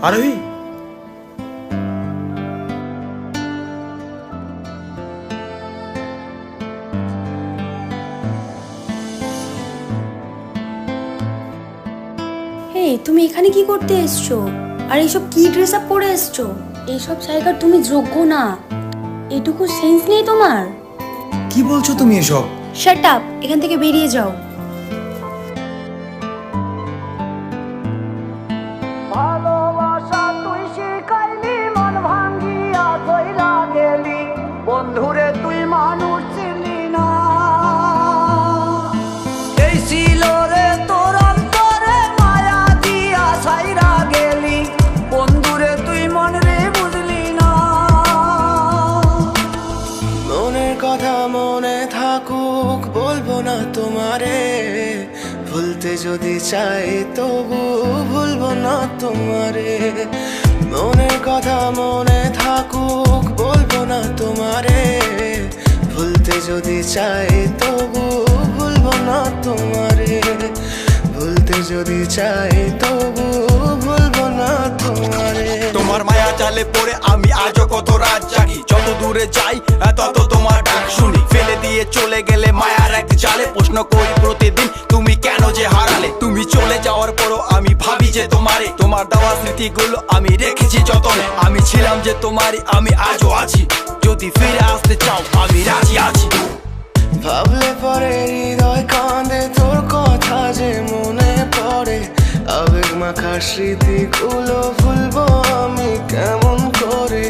আরোহী, তুমি এখানে কি করতে এসছো? আর এইসব কি ড্রেস আপ পরে এসছো? এইসব জায়গার তুমি যোগ্য না। এটুকু সেন্স নেই তোমার? কি বলছো তুমি এসব? শাট আপ, এখান থেকে বেরিয়ে যাও। ভালোবাসা তুই শিখাইলি, মন ভাঙ্গিয়া কইরা গেলি, বন্ধুরে তুই মানুষ চিনলি না। এই ছিল রে তোর অন্তরে মায়া দিয়া ছাইরা গেলি, বন্ধুরে তুই মন রে বুঝলি না। মনের কথা মনে থাকুক, বলবো না তোমারে, ভুলতে যদি চাই তবু ভুলবো না তোমারে। মনের কথা মনে থাকুক, বলবো না তোমারে, ভুলতে যদি চাই তবু ভুলবো না তোমারে। ভুলতে যদি চাই তবু ভুলবো না তোমারে। তোমার মায়া জালে পড়ে আমি আজও কত রাত জাগি, যত দূরে যাই তত তোমার ডাক শুনি। ফেলে দিয়ে চলে গেলে মায়ার এক জালে, প্রশ্ন করি প্রতিদিন তুমি কেন যে হারালে। তুমি চলে যাওয়ার পরও আমি ভাবি যে তোমারে, তোমার দেওয়া স্মৃতিগুলো আমি রেখেছি যতনে। আমি ছিলাম যে তোমারই, আমি আজও আছি, যদি ফিরে আসতে চাও আমি রাজি আছি। ভাবলে পরে হৃদয় কাঁদে, তোর কথা যে মনে পড়ে। আবেগ মাখা স্মৃতিগুলো ভুলবো আমি কেমন করে,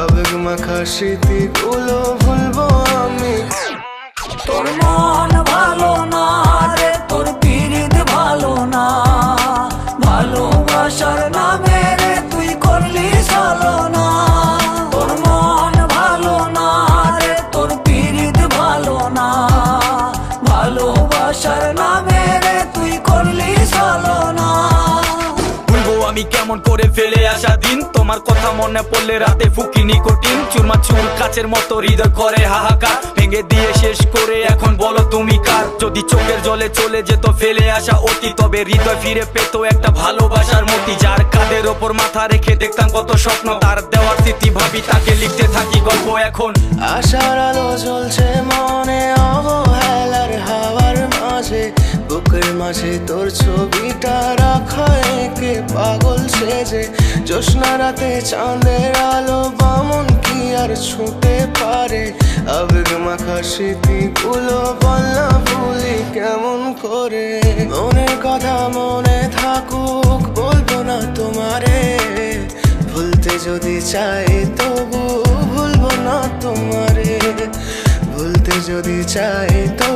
আবেগ মাখা স্মৃতিগুলো ভুলবো আমি। তোর মন ভালো না রে, তোর পীড়িত ভালো না, ভালোবাসার নামে রে তুই করলি ছলনা। তোর মন ভালো না রে, তোর পীড়িত ভালো না, ভালোবাসার নামে রে তুই করলি ছলনা। ভুলবো আমি কেমন করে ফেলে আসা দিন, তোমার কথা মনে পড়লে রাতে ফুকি নিকোটিন। চুরমা চুর কাচের মতো হৃদয় করে হাহাকার, ভেঙে দিয়ে শেষ করে এখন বলো তুমি কার। যদি চোখের জলে চলে যেত ফেলে আসা অতি, তবে হৃদয় ফিরে পেত একটা ভালোবাসার মতি। যার কাঁধের ওপর মাথা রেখে দেখতাম কত স্বপ্ন, তার দেওয়ার স্মৃতি ভাবি তাকে লিখতে থাকি গল্প এখন। আশার আলো জ্বলছে মনে অবহেলার হাওয়ার মাঝে, বুকের মাঝে তোর ছবিটা রাখা একে পাগল সেজে। জ্যোৎস্না রাতে চাঁদের আলো বামন কি আর ছুঁতে পারে, আবেগ মাখা স্মৃতিগুলো বলনা ভুলি কেমন করে। মনের কথা মনে থাকুক, বলবো না তোমারে, ভুলতে যদি চাই তবু ভুলবো না তোমারে। ভুলতে যদি চাই তো